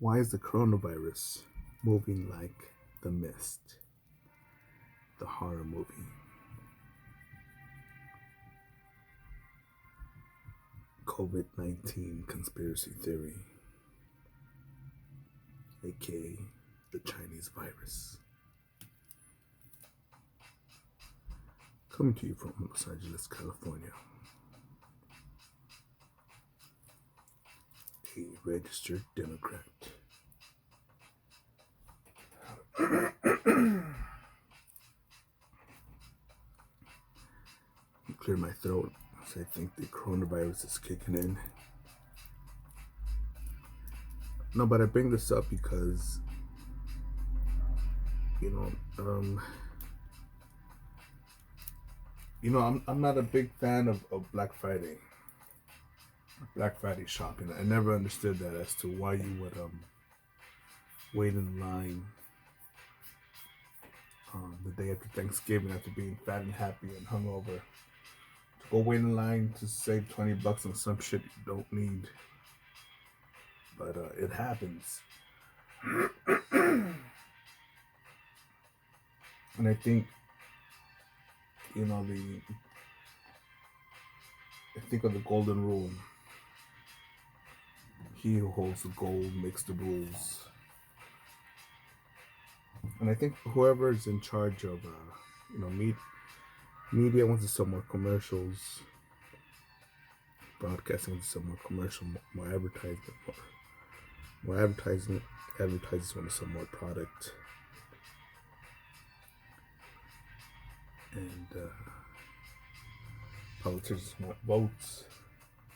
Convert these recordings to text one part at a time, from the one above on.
Why is the coronavirus moving like the mist? The horror movie. COVID-19 conspiracy theory, aka the Chinese virus. Coming to you from Los Angeles, California. A registered Democrat. Clear my throat as I think the coronavirus is kicking in. No, but I bring this up because, you know, um, I'm not a big fan of Black Friday shopping. I never understood that as to why you would wait in line the day after Thanksgiving after being fat and happy and hungover to go wait in line to save $20 on some shit you don't need. But it happens. And I think, you know, I think of the golden rule. He who holds the gold makes the rules. And I think whoever is in charge of, media wants to sell more commercials, broadcasting wants to sell more commercial, more advertisement, more advertisement. Advertisers want to sell more product, and politicians want votes.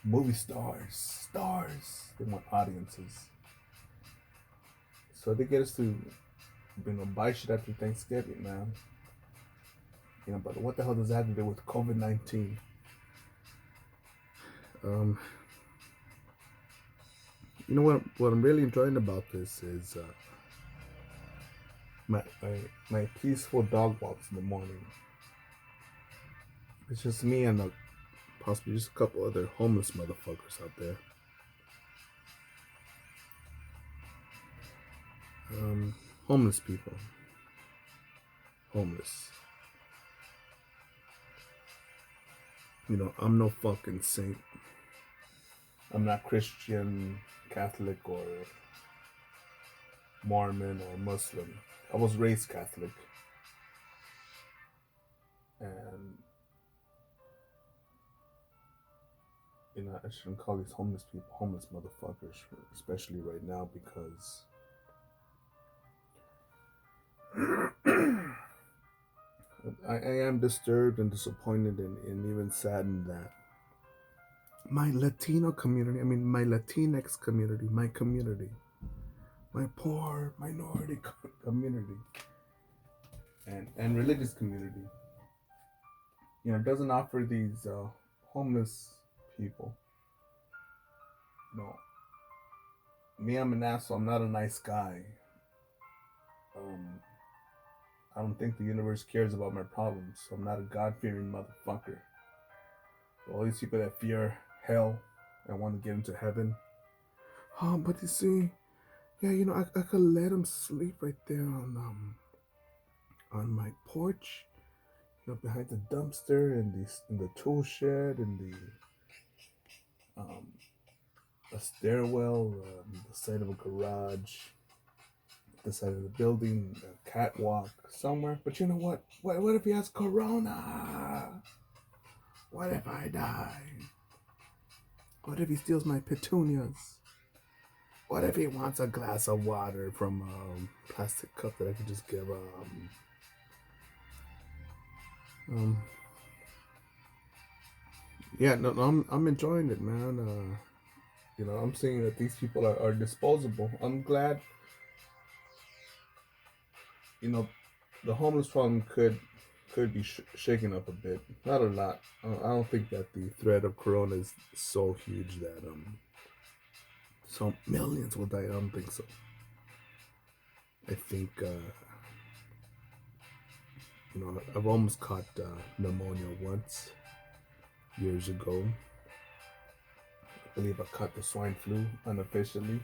Movie stars, they want audiences. So they get us to, buy shit after Thanksgiving, man. But what the hell does that have to do with COVID-19? What I'm really enjoying about this is my peaceful dog walks in the morning. It's just me and possibly just a couple other homeless motherfuckers out there. Homeless people. Homeless. I'm no fucking saint. I'm not Christian, Catholic, or Mormon, or Muslim. I was raised Catholic. And, I shouldn't call these homeless people homeless motherfuckers, especially right now, because I am disturbed and disappointed and even saddened that my Latino community, my Latinx community, my community, my poor minority community, and religious community, doesn't offer these homeless people. Me, I'm an asshole. I'm not a nice guy. I don't think the universe cares about my problems, so I'm not a God-fearing motherfucker. All these people that fear hell and want to get into heaven. Oh, but you see, yeah, I could let him sleep right there on my porch, behind the dumpster and the tool shed and a stairwell, the side of a garage, the side of the building, a catwalk somewhere. But you know what? What if he has corona? What if I die? What if he steals my petunias? What if he wants a glass of water from a plastic cup that I could just give yeah, no, I'm enjoying it, man. I'm seeing that these people are disposable. I'm glad, the homeless problem could be shaken up a bit. Not a lot. I don't think that the threat of corona is so huge that so millions will die. I don't think so. I think I've almost caught pneumonia once years ago. I believe I caught the swine flu unofficially.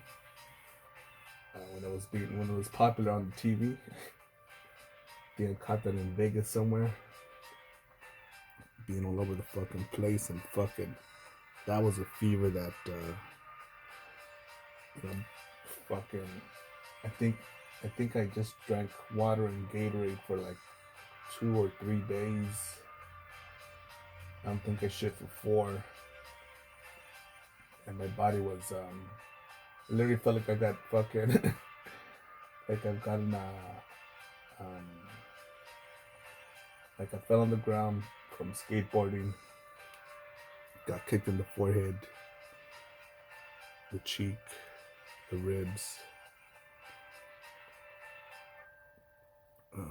when it was popular on the TV, being caught that in Vegas somewhere, being all over the fucking place and fucking that was a fever that you know fucking I think I just drank water and Gatorade for like 2 or 3 days. I don't think I shit for 4, and my body was it literally felt like I got fucking like I've gotten um like I fell on the ground from skateboarding, got kicked in the forehead, the cheek, the ribs. I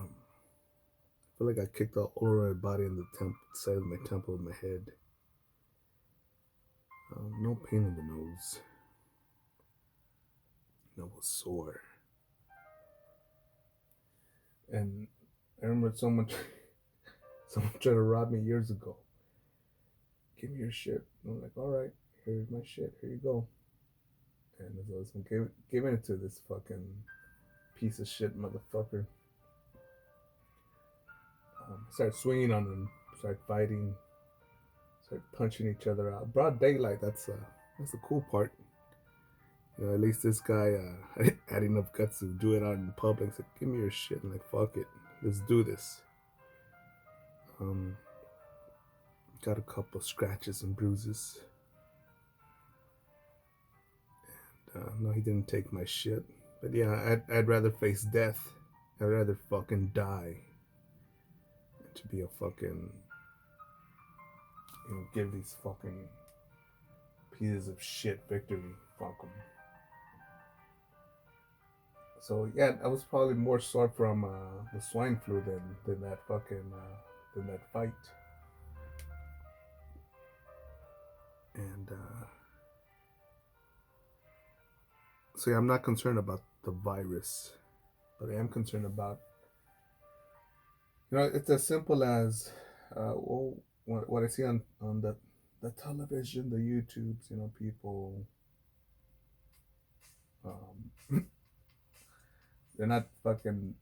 feel like I kicked all over my body and the side of my temple of my head. No pain in the nose. No, it was sore. And I remember someone tried to rob me years ago. Give me your shit. And I'm like, all right, here's my shit. Here you go. And as I was giving it to this fucking piece of shit motherfucker, started swinging on them, started fighting, started punching each other out. Broad daylight. That's the cool part. You know, at least this guy had enough guts to do it out in public. Said, "Give me your shit," and like, "Fuck it, let's do this." Got a couple scratches and bruises. And no, he didn't take my shit. But yeah, I'd rather face death. I'd rather fucking die than to be a fucking, give these fucking pieces of shit victory. Fuck them. So yeah, I was probably more sore from the swine flu than that fucking than that fight. And so yeah, I'm not concerned about the virus, but I am concerned about, it's as simple as what I see on the television, the YouTubes, people, they're not fucking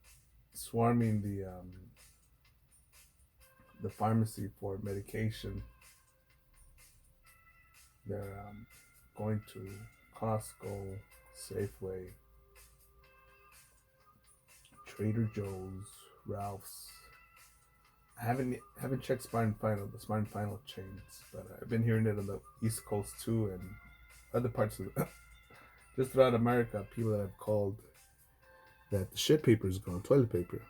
swarming the pharmacy for medication. They're going to Costco, Safeway, Trader Joe's, Ralph's. I haven't checked the Smart and Final chains, but I've been hearing it on the East Coast too, and other parts of just throughout America. People that have called that the shit paper is gone, toilet paper,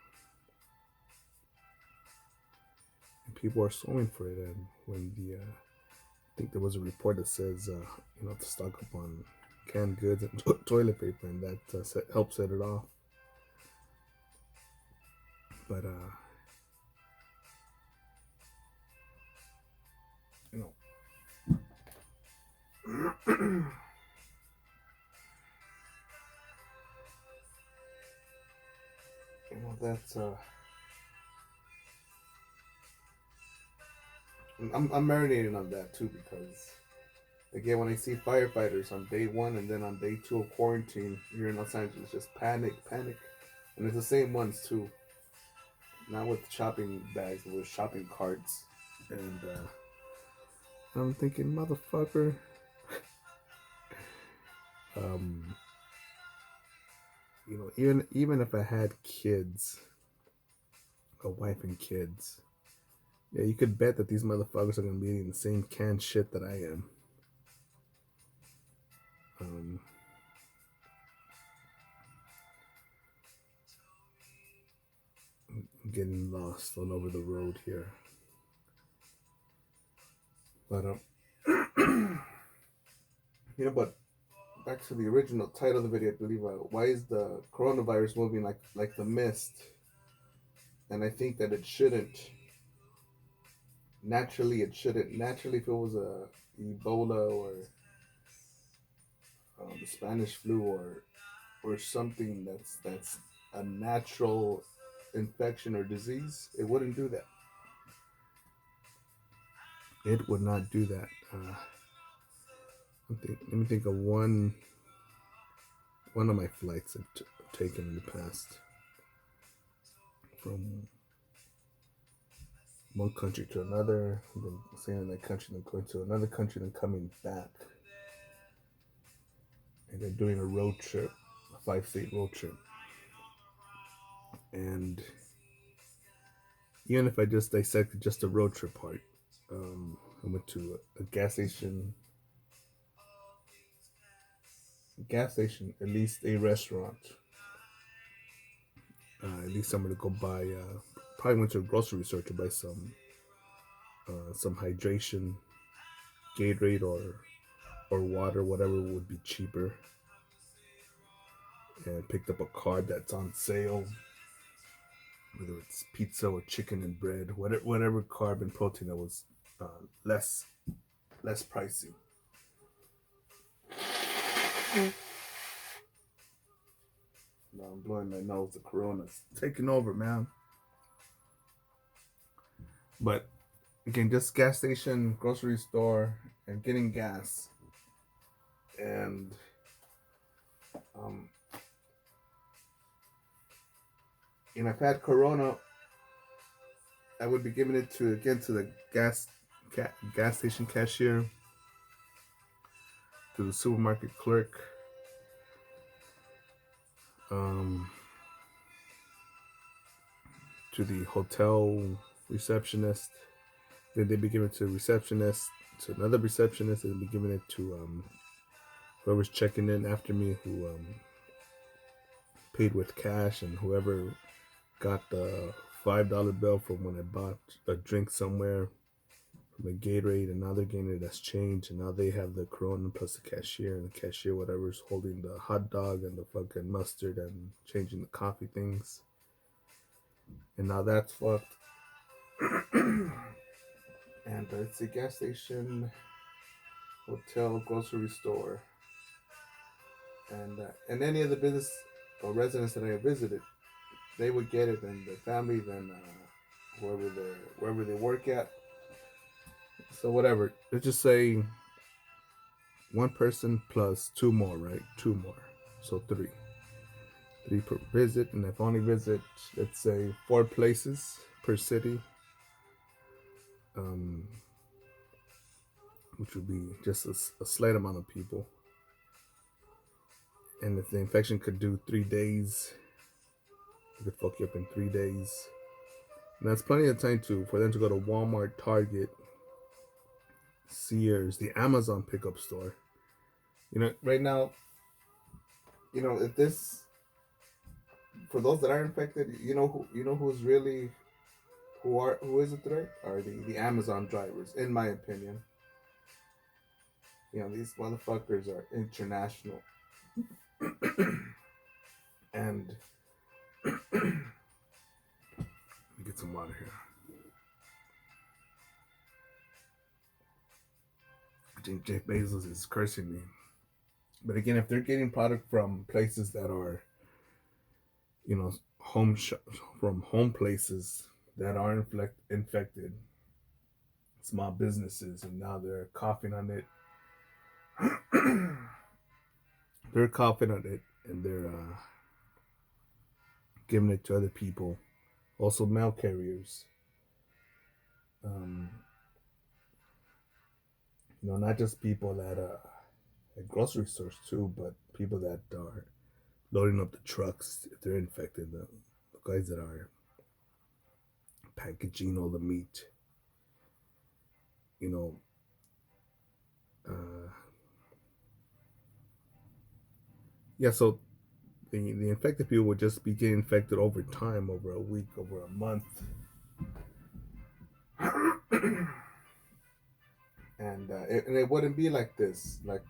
and people are suing for it. And when I think there was a report that says to stock up on canned goods and toilet paper, and that helps set it off. But that's I'm marinating on that too, because again, when I see firefighters on day 1 and then on day 2 of quarantine here in Los Angeles, just panic, and it's the same ones too. Not with shopping bags, but with shopping carts, and I'm thinking, motherfucker. Even if I had kids, a wife and kids, yeah, you could bet that these motherfuckers are gonna be eating the same canned shit that I am. I'm getting lost all over the road here, but but back to the original title of the video, I believe. Why is the coronavirus moving like the mist? And I think that it shouldn't. Naturally, it shouldn't. Naturally, if it was a Ebola or the Spanish flu or something that's a natural infection or disease, it wouldn't do that. It would not do that. Let me think of one one of my flights I've taken in the past from one country to another, then staying in that country, then going to another country, then coming back, and then doing a road trip, a 5 state road trip. And even if I just dissected just the road trip part, I went to a gas station, at least a restaurant, at least somewhere to go buy. Probably went to a grocery store to buy some hydration, Gatorade or water, whatever would be cheaper, and picked up a card that's on sale, whether it's pizza or chicken and bread, whatever carb and protein that was uh, less less pricey. Now I'm blowing my nose. The corona's taking over, man. But again, just gas station, grocery store, and getting gas. And um, I've had corona. I would be giving it to the gas station cashier, to the supermarket clerk, um, to the hotel receptionist. Then they'd be giving it to a receptionist, to another receptionist, and they'd be giving it to whoever's checking in after me, who paid with cash, and whoever got the $5 bill from when I bought a drink somewhere from a Gatorade, and now they're getting it as change, and now they have the Corona plus the cashier, and the cashier, whatever's holding the hot dog and the fucking mustard and changing the coffee things. And now that's fucked. And it's a gas station, hotel, grocery store, and any of the business or residents that I have visited, they would get it, and their family, then wherever they work at. So whatever. Let's just say one person plus two more, right? Two more, so three. Three per visit, and if I only visit, let's say 4 places per city, um, which would be just a slight amount of people. And if the infection could do 3 days, it could fuck you up in 3 days. And that's plenty of time for them to go to Walmart, Target, Sears, the Amazon pickup store. Right now, if this, for those that are infected, who's really who is a threat are the Amazon drivers, in my opinion. These motherfuckers are international. And let me get some water here. I think Jeff Bezos is cursing me. But again, if they're getting product from places that are, from home places that are infected, small businesses, and now they're coughing on it. They're coughing on it, and they're giving it to other people. Also, mail carriers. Um, not just people at grocery stores too, but people that are loading up the trucks if they're infected. The guys that are packaging all the meat. You know, yeah. So the infected people would just be getting infected over time, over a week, over a month. And it wouldn't be like this. Like,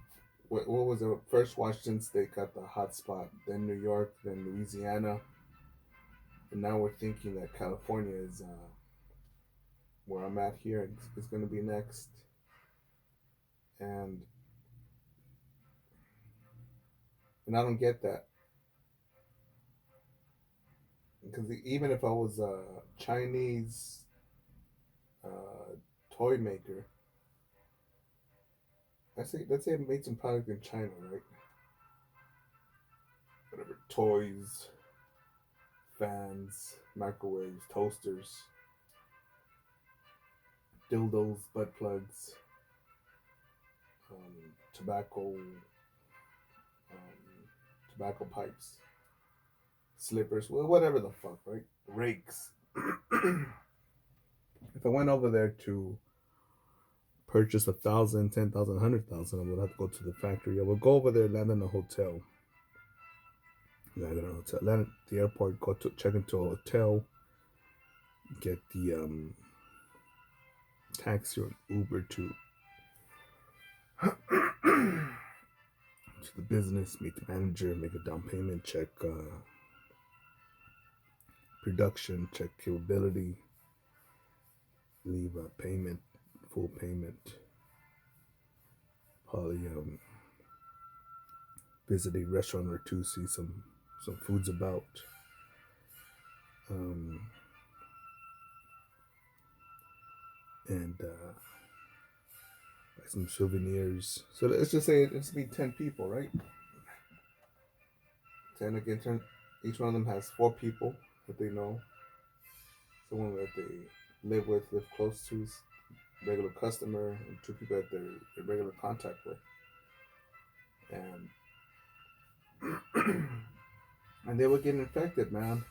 what was it? First, Washington State got the hot spot, then New York, then Louisiana, and now we're thinking that California is where I'm at here. It's going to be next, and I don't get that, because even if I was a Chinese uh, toy maker, let's say I made some product in China, right? whatever, toys, fans, microwaves, toasters, dildos, butt plugs, tobacco, tobacco pipes, slippers, well, whatever the fuck, right? Rakes. If I went over there to purchase 1,000, 10,000, 100,000, I would have to go to the factory. I would go over there, land in a hotel, land at the airport, go to check into a hotel, get the taxi or Uber to the business, meet the manager, make a down payment, check production, check capability, leave a payment, full payment, probably visit a restaurant or two, see some foods about, um, and buy some souvenirs. So let's just say it's be 10 people, right? 10 again. Each one of them has 4 people that they know, someone that they live close to, regular customer, and 2 people that they're in regular contact with, and and they would get infected, man.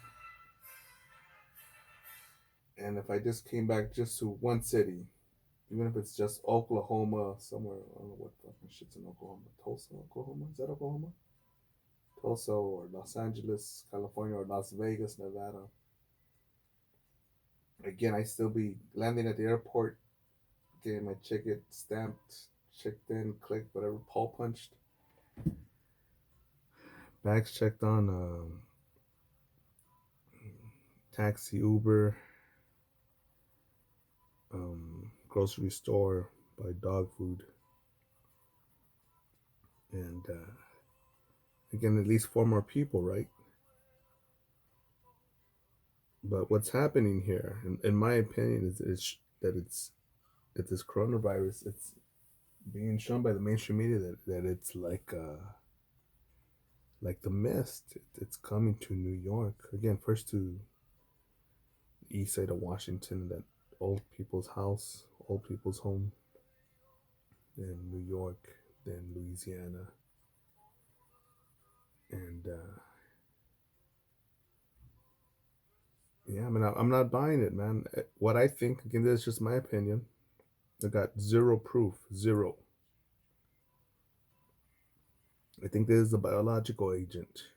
And if I just came back just to one city, even if it's just Oklahoma, somewhere, I don't know what fucking shit's in Oklahoma. Tulsa, Oklahoma? Is that Oklahoma? Tulsa or Los Angeles, California, or Las Vegas, Nevada. Again, I still be landing at the airport, getting my ticket stamped, checked in, clicked, whatever, paw punched, bags checked on, taxi, Uber, grocery store, buy dog food, and again, at least 4 more people, right? But what's happening here, in my opinion, is that that this coronavirus, it's being shown by the mainstream media that it's like the mist. It's coming to New York again. First to the east side of Washington, that old people's house, old people's home. Then New York, then Louisiana, and yeah, I mean, I'm not buying it, man. What I think, again, this is just my opinion. I got zero proof, zero. I think this is a biological agent.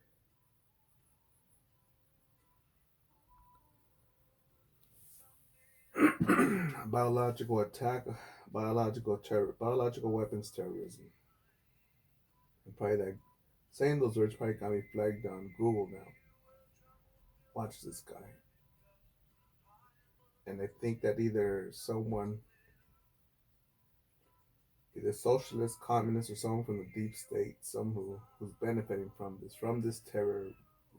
Biological attack, biological weapons terrorism. And probably that saying those words probably got me flagged on Google now. Watch this guy. And I think that either socialist, communist, or someone from the deep state, who's benefiting from this terror,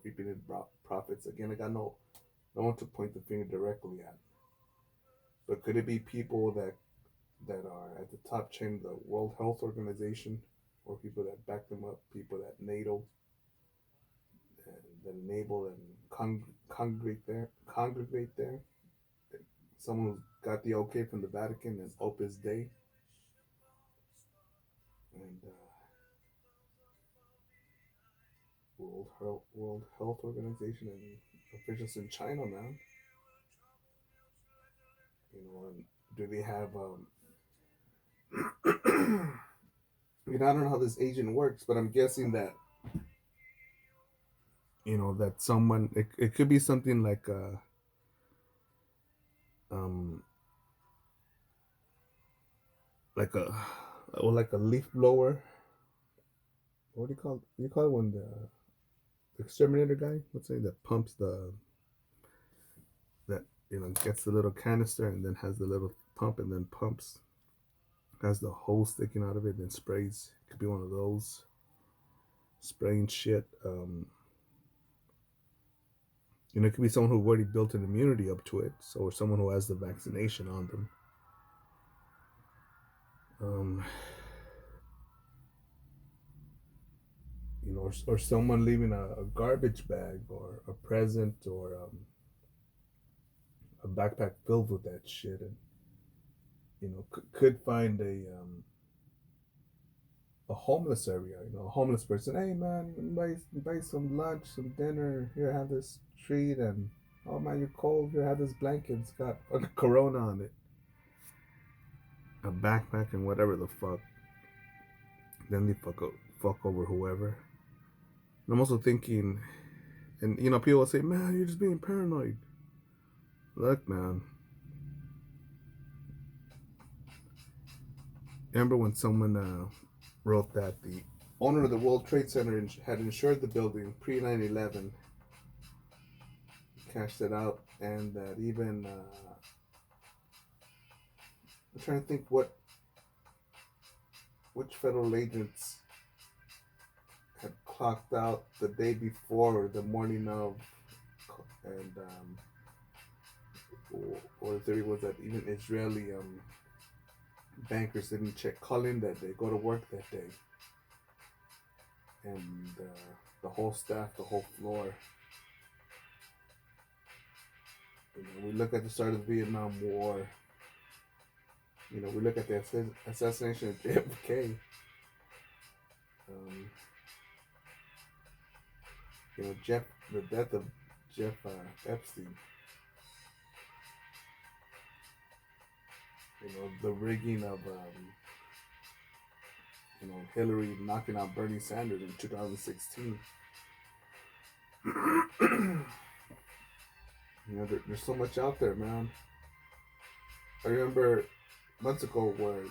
reaping profits. Again, I got no one to point the finger directly at. But could it be people that are at the top chain of the World Health Organization, or people that back them up, people that NATO, that enable and congregate there. Someone who's got the okay from the Vatican and Opus Dei, and World Health Organization, and officials in China, man. And do they have I don't know how this agent works, but I'm guessing that that someone, it could be something um like a like a leaf blower. What do you call it? You call it when the exterminator guy, let's say, that pumps that gets the little canister and then has the little pump and then pumps, has the hose sticking out of it, then sprays. It could be one of those spraying shit. It could be someone who already built an immunity up to it, so, or someone who has the vaccination on them. Um, or someone leaving a garbage bag or a present or a backpack filled with that shit, and could find a homeless area, a homeless person. Hey man, buy some lunch, some dinner. Here, have this treat, and oh man, you're cold. Here, have this blanket. It's got fucking Corona on it. A backpack and whatever the fuck. Then they fuck over whoever. And I'm also thinking, and people will say, man, you're just being paranoid. Look, man. Remember when someone wrote that the owner of the World Trade Center had insured the building pre 9/11, cashed it out, and that even I'm trying to think which federal agents had clocked out the day before or the morning of, and or the theory was that even Israeli bankers didn't call in that day, go to work that day, and the whole staff, the whole floor. We look at the start of the Vietnam War. We look at the assassination of JFK. The death of Jeff Epstein. The rigging of Hillary knocking out Bernie Sanders in 2016. There's so much out there, man. I remember months ago where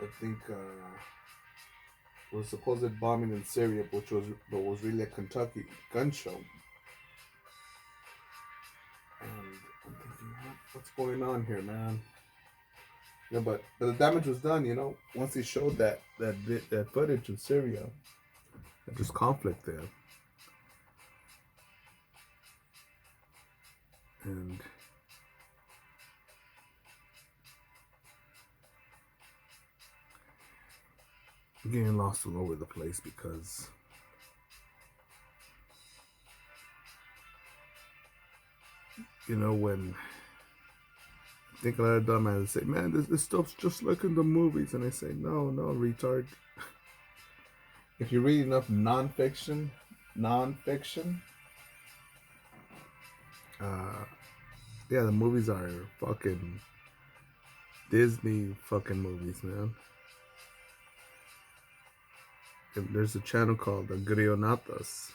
I think it was supposed bombing in Syria, but was really a Kentucky gun show. And I'm thinking, what's going on here, man? But the damage was done. Once they showed that footage of Syria, there's conflict there, and I'm getting lost all over the place because when I think a lot of dumbasses say, man, this stuff's just like in the movies, and I say, no, retard. If you read enough nonfiction, the movies are fucking Disney fucking movies, man. And there's a channel called the Grionatas.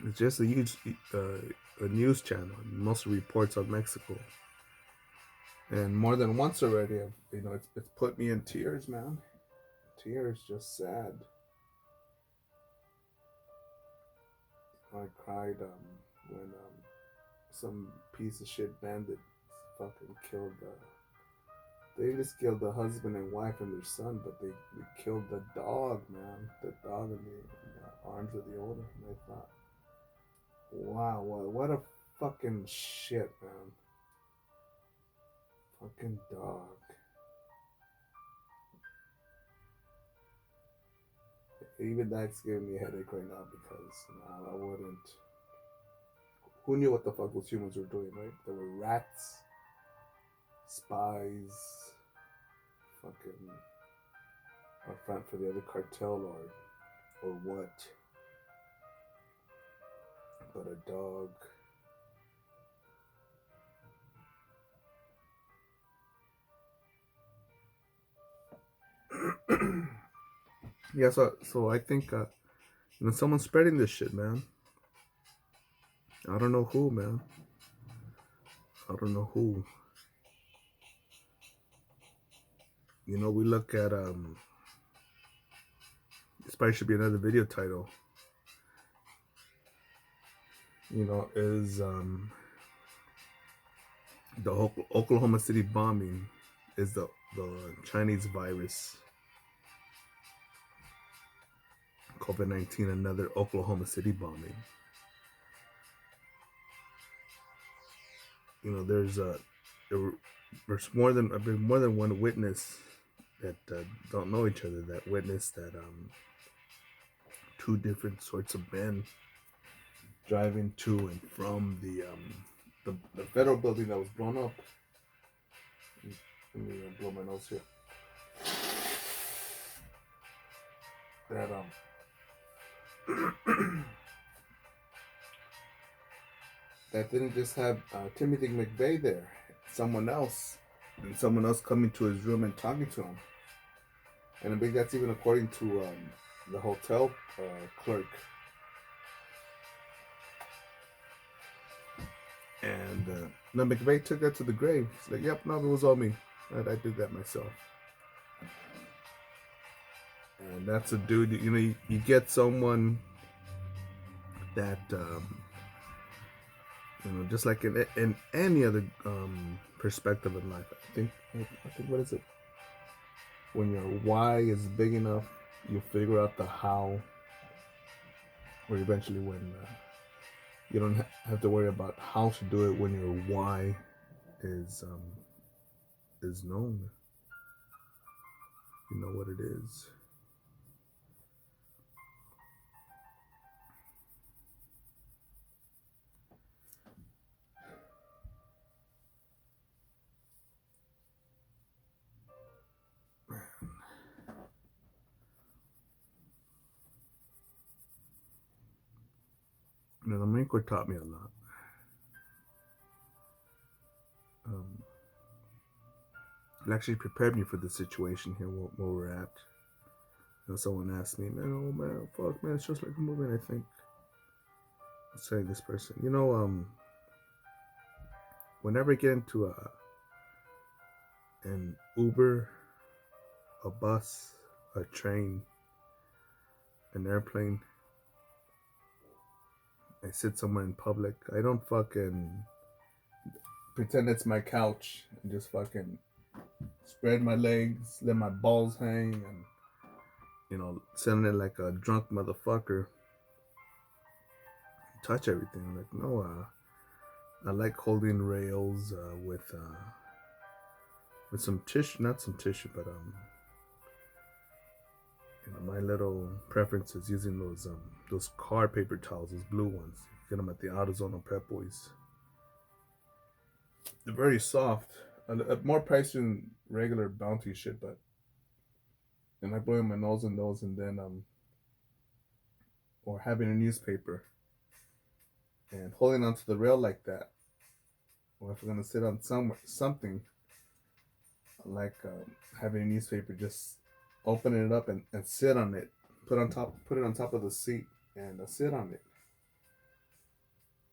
It's just a huge a news channel. Mostly reports on Mexico. And more than once already, it's put me in tears, man. Tears, just sad. I cried when some piece of shit bandit fucking killed. They just killed the husband and wife and their son, but they killed the dog, man. The dog in the arms of the owner. And I thought, wow, what a fucking shit, man. Fucking dog. Even that's giving me a headache right now because I wouldn't. Who knew what the fuck those humans were doing, right? There were rats, spies, fucking a front for the other cartel or what? But a dog. Yeah, so I think someone's spreading this shit, man. I don't know who, man. I don't know who. We look at this probably should be another video title. Is the Oklahoma City bombing is the Chinese virus, COVID-19, another Oklahoma City bombing. There's more than one witness that don't know each other that witnessed that two different sorts of men driving to and from the federal building that was blown up. Let me blow my nose here. That that didn't just have Timothy McVeigh there. Someone else coming to his room and talking to him. And I think that's even according to the hotel clerk. And no, McVeigh took that to the grave. He's like, "Yep, no, it was all me. I did that myself." And that's a dude. You get someone that just like in any other perspective in life. I think what is it? When your why is big enough, you figure out the how, or eventually when you don't have to worry about how to do it when your why is known. You know what it is. The Marine Corps taught me a lot. It actually prepared me for the situation here where we're at. Someone asked me, man, fuck, man, it's just like a movie. And I think I was saying this person, whenever I get into an Uber, a bus, a train, an airplane, I sit somewhere in public, I don't fucking pretend it's my couch and just fucking spread my legs, let my balls hang, and sit on it like a drunk motherfucker, touch everything. I'm like, no, I like holding rails with some tissue, not some tissue, but my little preference is using those car paper towels, those blue ones. You get them at the AutoZone or Pep Boys. They're very soft, more pricey than regular Bounty shit, but and I blow my nose in those, and then or having a newspaper and holding onto the rail like that, or if we're gonna sit on something, like having a newspaper, just opening it up and sit on it, put it on top of the seat and sit on it.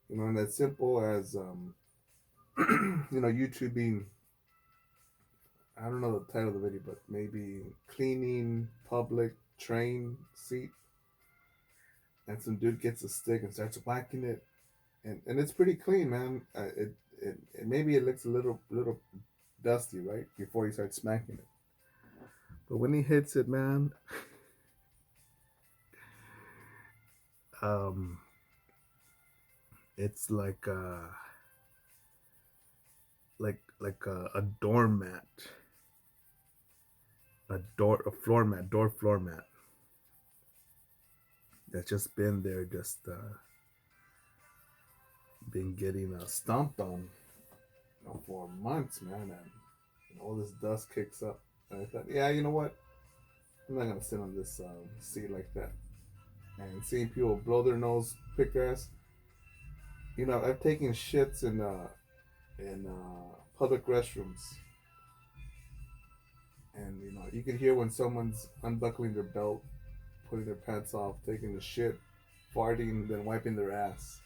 And as simple as YouTube being, I don't know the title of the video, but maybe cleaning public train seat, and some dude gets a stick and starts whacking it, and it's pretty clean, man. It maybe it looks a little dusty, right, before he starts smacking it, but when he hits it, man, it's like a doormat, door floor mat that's just been there, just been getting stomped on for months, man, and all this dust kicks up. And I thought, yeah, you know what? I'm not gonna sit on this seat like that. And seeing people blow their nose, pick their ass. I've taken shits in public restrooms, and you can hear when someone's unbuckling their belt, putting their pants off, taking the shit, farting, then wiping their ass,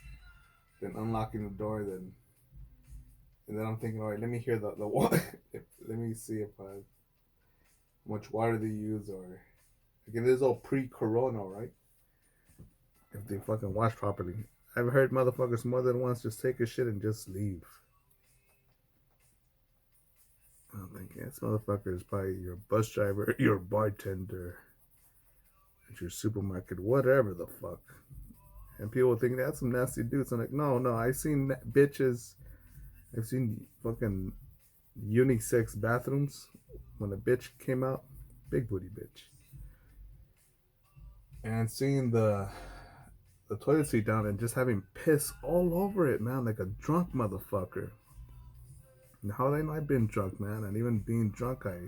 then unlocking the door, and then I'm thinking, all right, let me hear the water. Let me see if how much water they use, or again, this is all pre-corona, right? If they fucking wash properly. I've heard motherfuckers more than once just take a shit and just leave. I'm thinking, this motherfucker is probably your bus driver, your bartender, at your supermarket, whatever the fuck. And people think that's some nasty dudes. I'm like, no, I've seen bitches, I've seen fucking unisex bathrooms when a bitch came out, big booty bitch. and seeing the toilet seat down and just having piss all over it, man, like a drunk motherfucker. And how they know I've been drunk, man, and even being drunk, I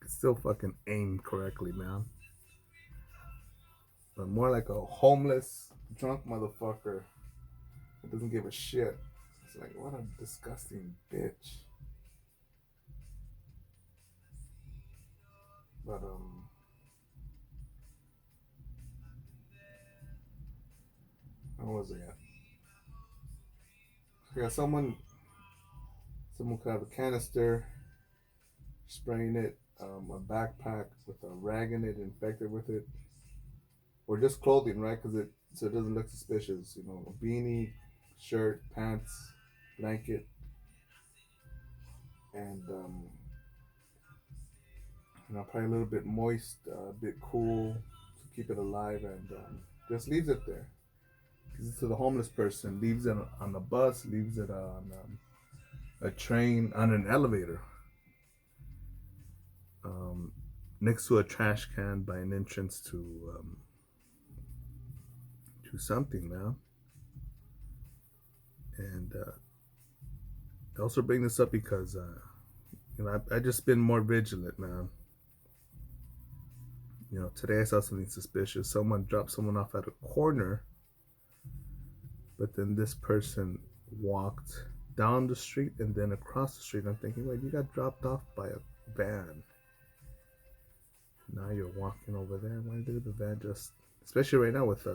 could still fucking aim correctly, man. But more like a homeless drunk motherfucker that doesn't give a shit. It's like, what a disgusting bitch. But where was I at? Yeah, someone could have a canister, spraying it, a backpack with a rag in it, infected with it, or just clothing, right? Because it so it doesn't look suspicious. You know, a beanie, shirt, pants, blanket, and probably a little bit moist, a bit cool to keep it alive, and just leaves it there. Gives it to the homeless person, leaves it on the bus, leaves it on a train, on an elevator, um, next to a trash can by an entrance to something, man. And I also bring this up because I just been more vigilant, man. Today I saw something suspicious. Someone dropped someone off at a corner, but then this person walked down the street and then across the street. I'm thinking, wait, you got dropped off by a van. Now you're walking over there. Why did the van just, especially right now with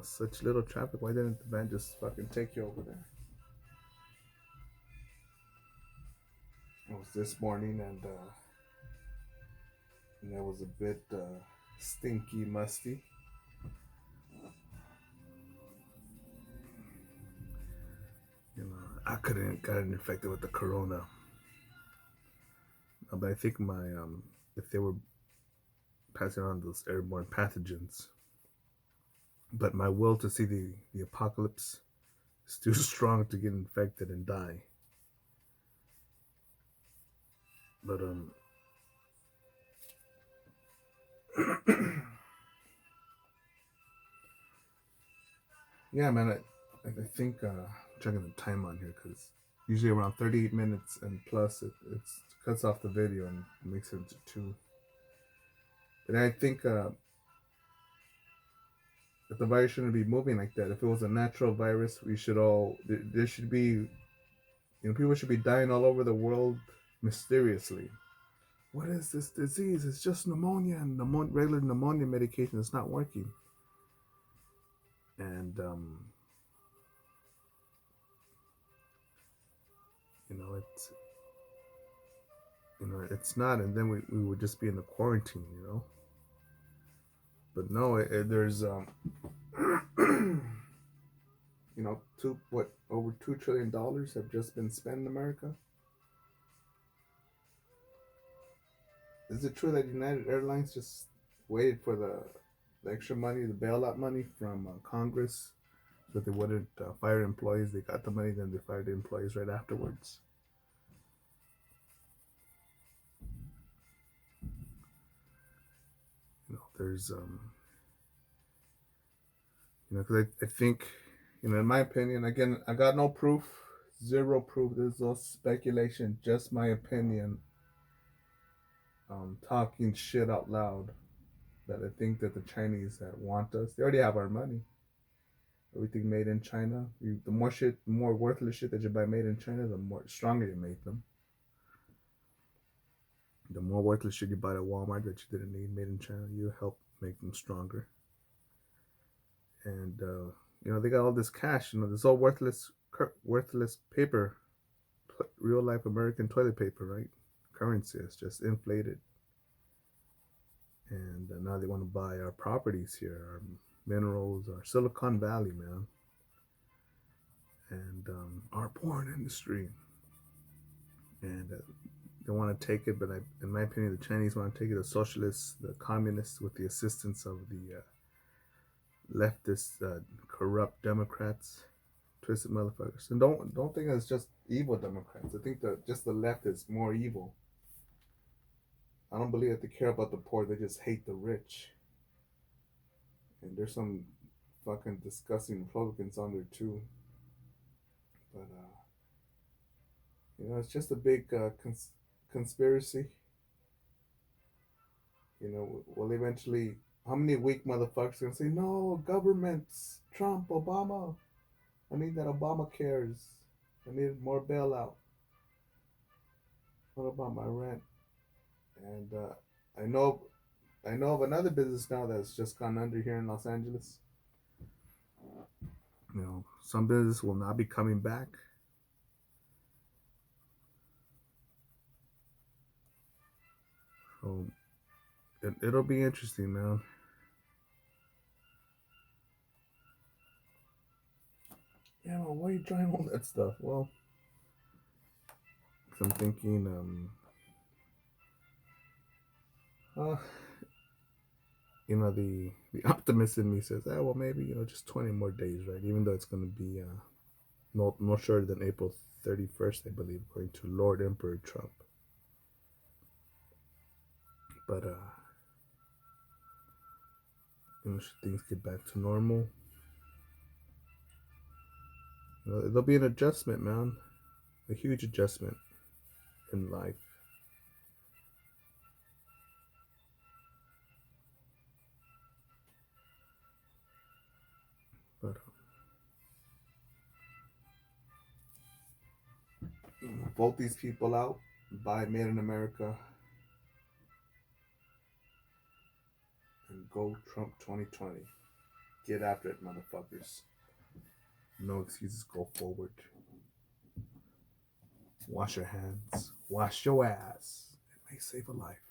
such little traffic, why didn't the van just fucking take you over there? It was this morning, and it was a bit stinky, musty. I couldn't got infected with the corona, but I think my if they were passing on those airborne pathogens, but my will to see the apocalypse is too strong to get infected and die. But yeah, man, I think checking the time on here because usually around 38 minutes and plus it cuts off the video and makes it into two. And I think that the virus shouldn't be moving like that. If it was a natural virus, we should all there should be people should be dying all over the world mysteriously. What is this disease? It's just pneumonia, and regular pneumonia medication is not working. And it's it's not, and then we would just be in the quarantine. But no, there's over $2 trillion have just been spent in America. Is it true that United Airlines just waited for the extra money, the bailout money from Congress, so they wouldn't fire employees? They got the money, then they fired the employees right afterwards. There's because I think, in my opinion, again, I got no proof, zero proof. There's no speculation, just my opinion. Talking shit out loud. That I think that the Chinese that want us, they already have our money. Everything made in China. The more shit, the more worthless shit that you buy made in China, the more stronger you make them. The more worthless shit you buy at Walmart that you didn't need made in China, you help make them stronger. And they got all this cash. This all worthless paper, real life American toilet paper, right? Currency is just inflated. And now they want to buy our properties here, our minerals, our Silicon Valley, man, and our porn industry. And they want to take it, but in my opinion, the Chinese want to take it. The socialists, the communists, with the assistance of the leftist, corrupt Democrats, twisted motherfuckers. And don't think it's just evil Democrats. I think that just the left is more evil. I don't believe that they care about the poor. They just hate the rich. And there's some fucking disgusting Republicans on there too. But it's just a big conspiracy. Well, eventually, how many weak motherfuckers gonna say no governments, Trump, Obama? I need that Obama cares. I need more bailout. What about my rent? And I know, I know of another business now that's just gone under here in Los Angeles. Some business will not be coming back. So it'll be interesting, man. Yeah, well, why are you trying all that stuff? Well, I'm thinking, uh, the optimist in me says, well, maybe just 20 more days, right? Even though it's going to be no shorter than April 31st, I believe, according to Lord Emperor Trump. But should things get back to normal, there'll be an adjustment, man, a huge adjustment in life. But vote these people out, buy Made in America, and go Trump 2020. Get after it, motherfuckers. No excuses, go forward. Wash your hands, wash your ass. It may save a life.